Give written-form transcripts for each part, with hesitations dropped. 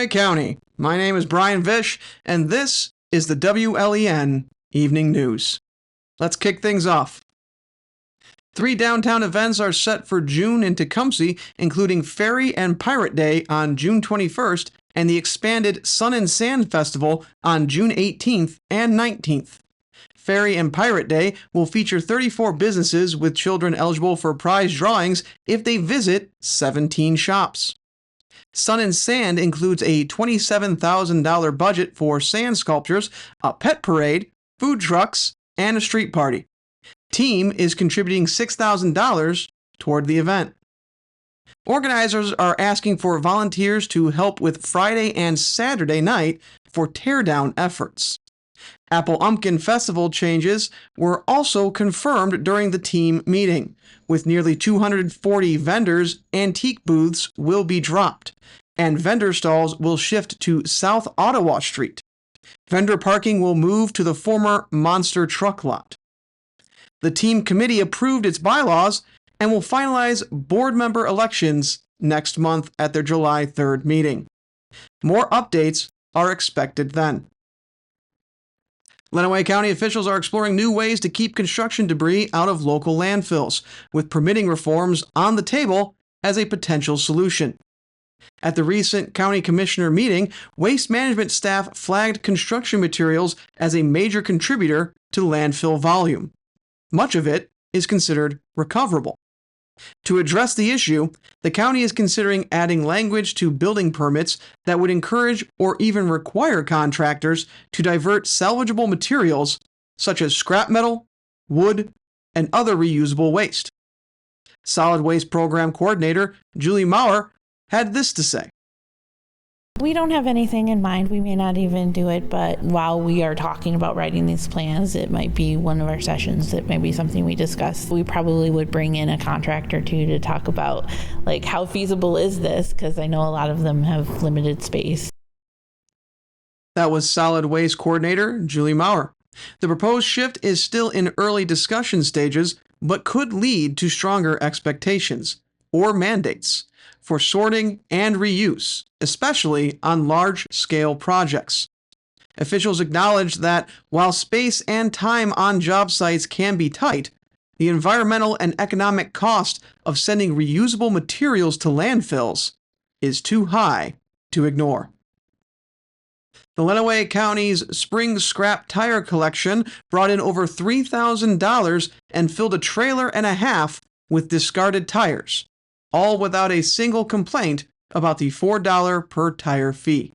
Lenawee County. My name is Bryan Vish, and this is the WLEN Evening News. Let's kick things off. 3 downtown events are set for June in Tecumseh, including Ferry and Pirate Day on June 21st and the expanded Sun and Sand Festival on June 18th and 19th. Ferry and Pirate Day will feature 34 businesses with children eligible for prize drawings if they visit 17 shops. Sun and Sand includes a $27,000 budget for sand sculptures, a pet parade, food trucks, and a street party. Team is contributing $6,000 toward the event. Organizers are asking for volunteers to help with Friday and Saturday night for teardown efforts. Apple Umpkin Festival changes were also confirmed during the team meeting. With nearly 240 vendors, antique booths will be dropped, and vendor stalls will shift to South Ottawa Street. Vendor parking will move to the former Monster truck lot. The team committee approved its bylaws and will finalize board member elections next month at their July 3rd meeting. More updates are expected then. Lenawee County officials are exploring new ways to keep construction debris out of local landfills, with permitting reforms on the table as a potential solution. At the recent county commissioner meeting, waste management staff flagged construction materials as a major contributor to landfill volume. Much of it is considered recoverable. To address the issue, the county is considering adding language to building permits that would encourage or even require contractors to divert salvageable materials such as scrap metal, wood, and other reusable waste. Solid Waste Program Coordinator Julie Maurer had this to say. We don't have anything in mind. We may not even do it, but while we are talking about writing these plans, it might be one of our sessions that may be something we discuss. We probably would bring in a contractor too to talk about like how feasible is this, because I know a lot of them have limited space. That was Solid Waste Coordinator Julie Maurer. The proposed shift is still in early discussion stages, but could lead to stronger expectations or mandates for sorting and reuse, especially on large-scale projects. Officials acknowledge that while space and time on job sites can be tight, the environmental and economic cost of sending reusable materials to landfills is too high to ignore. The Lenawee County's spring scrap tire collection brought in over $3,000 and filled a trailer and a half with discarded tires, all without a single complaint about the $4 per tire fee.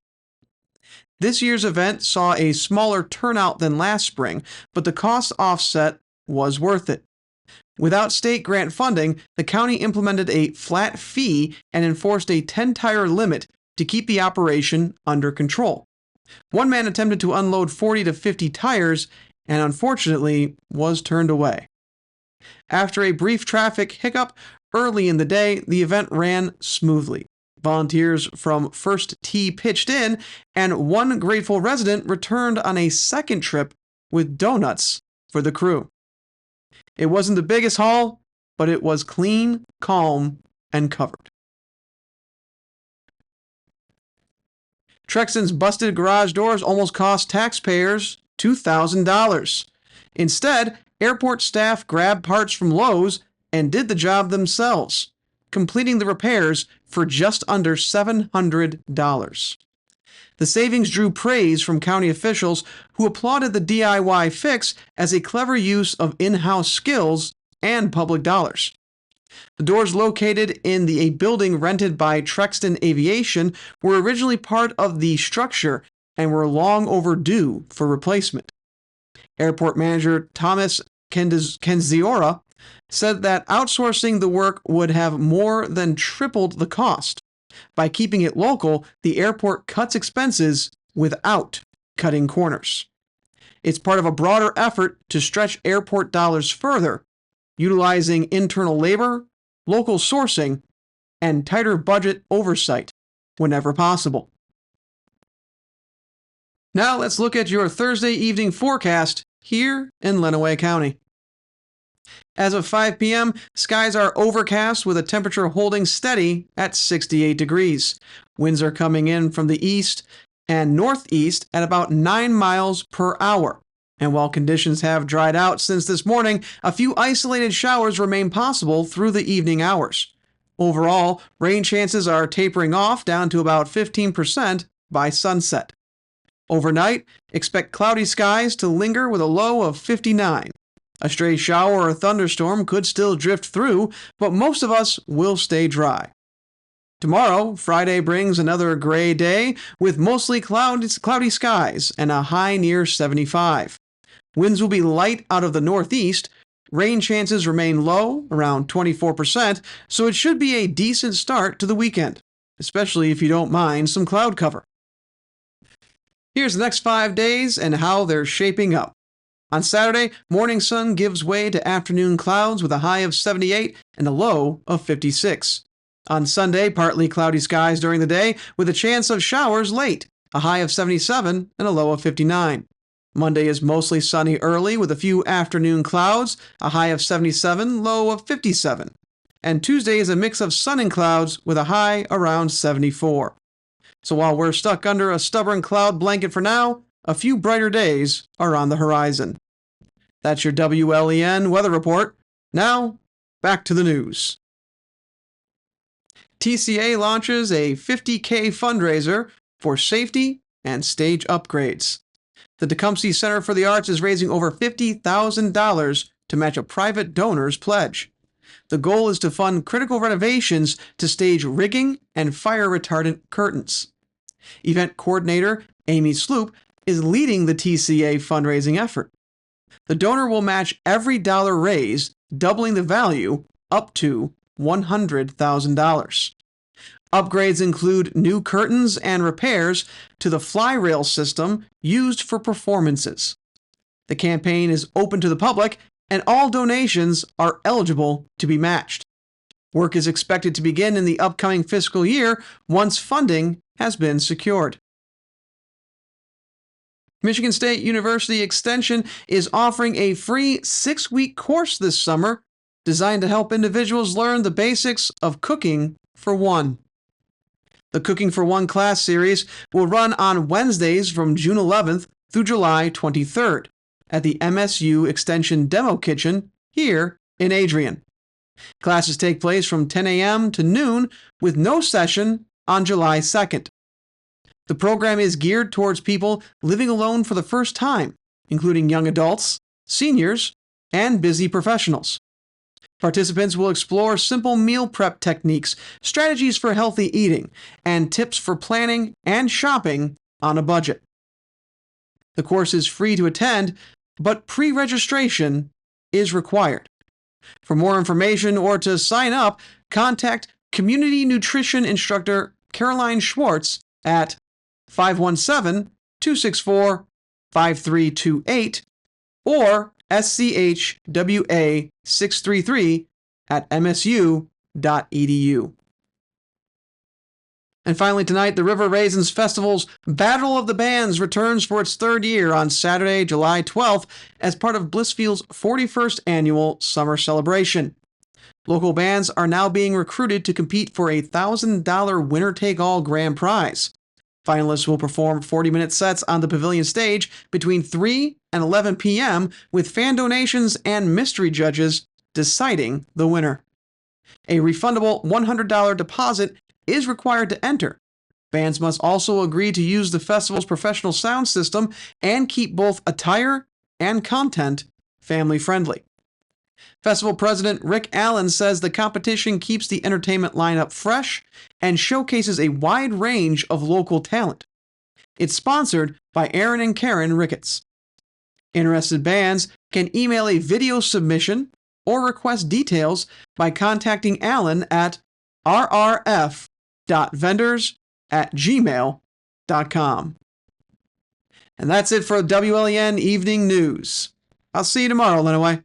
This year's event saw a smaller turnout than last spring, but the cost offset was worth it. Without state grant funding, the county implemented a flat fee and enforced a 10-tire limit to keep the operation under control. One man attempted to unload 40 to 50 tires and unfortunately was turned away. After a brief traffic hiccup early in the day, the event ran smoothly. Volunteers from First Tee pitched in, and one grateful resident returned on a second trip with donuts for the crew. It wasn't the biggest haul, but it was clean, calm, and covered. Trexton's busted garage doors almost cost taxpayers $2,000. Instead, airport staff grabbed parts from Lowe's and did the job themselves, completing the repairs for just under $700. The savings drew praise from county officials who applauded the DIY fix as a clever use of in-house skills and public dollars. The doors located in a building rented by Trexton Aviation were originally part of the structure and were long overdue for replacement. Airport manager Thomas Kenziora said that outsourcing the work would have more than tripled the cost. By keeping it local, the airport cuts expenses without cutting corners. It's part of a broader effort to stretch airport dollars further, utilizing internal labor, local sourcing, and tighter budget oversight whenever possible. Now let's look at your Thursday evening forecast here in Lenawee County. As of 5 p.m., skies are overcast with a temperature holding steady at 68 degrees. Winds are coming in from the east and northeast at about 9 miles per hour. And while conditions have dried out since this morning, a few isolated showers remain possible through the evening hours. Overall, rain chances are tapering off down to about 15% by sunset. Overnight, expect cloudy skies to linger with a low of 59. A stray shower or thunderstorm could still drift through, but most of us will stay dry. Tomorrow, Friday, brings another gray day with mostly cloudy skies and a high near 75. Winds will be light out of the northeast. Rain chances remain low, around 24%, so it should be a decent start to the weekend, especially if you don't mind some cloud cover. Here's the next 5 days and how they're shaping up. On Saturday, morning sun gives way to afternoon clouds with a high of 78 and a low of 56. On Sunday, partly cloudy skies during the day with a chance of showers late, a high of 77 and a low of 59. Monday is mostly sunny early with a few afternoon clouds, a high of 77, low of 57. And Tuesday is a mix of sun and clouds with a high around 74. So while we're stuck under a stubborn cloud blanket for now, a few brighter days are on the horizon. That's your WLEN weather report. Now, back to the news. TCA launches a $50K fundraiser for safety and stage upgrades. The Tecumseh Center for the Arts is raising over $50,000 to match a private donor's pledge. The goal is to fund critical renovations to stage rigging and fire-retardant curtains. Event coordinator Amy Sloop is leading the TCA fundraising effort. The donor will match every dollar raised, doubling the value up to $100,000. Upgrades include new curtains and repairs to the fly rail system used for performances. The campaign is open to the public, and all donations are eligible to be matched. Work is expected to begin in the upcoming fiscal year once funding has been secured. Michigan State University Extension is offering a free 6-week course this summer designed to help individuals learn the basics of cooking for one. The Cooking for One class series will run on Wednesdays from June 11th through July 23rd at the MSU Extension Demo Kitchen here in Adrian. Classes take place from 10 a.m. to noon with no session on July 2nd. The program is geared towards people living alone for the first time, including young adults, seniors, and busy professionals. Participants will explore simple meal prep techniques, strategies for healthy eating, and tips for planning and shopping on a budget. The course is free to attend, but pre-registration is required. For more information or to sign up, contact Community Nutrition Instructor Caroline Schwartz at 517-264-5328 or SCHWA633 at msu.edu. And finally tonight, the River Raisins Festival's Battle of the Bands returns for its third year on Saturday, July 12th as part of Blissfield's 41st annual summer celebration. Local bands are now being recruited to compete for a $1,000 winner-take-all grand prize. Finalists will perform 40-minute sets on the pavilion stage between 3 and 11 p.m. with fan donations and mystery judges deciding the winner. A refundable $100 deposit is required to enter. Bands must also agree to use the festival's professional sound system and keep both attire and content family-friendly. Festival President Rick Allen says the competition keeps the entertainment lineup fresh and showcases a wide range of local talent. It's sponsored by Aaron and Karen Ricketts. Interested bands can email a video submission or request details by contacting Allen at rrf.vendors@gmail.com. And that's it for WLEN Evening News. I'll see you tomorrow, Lenawee.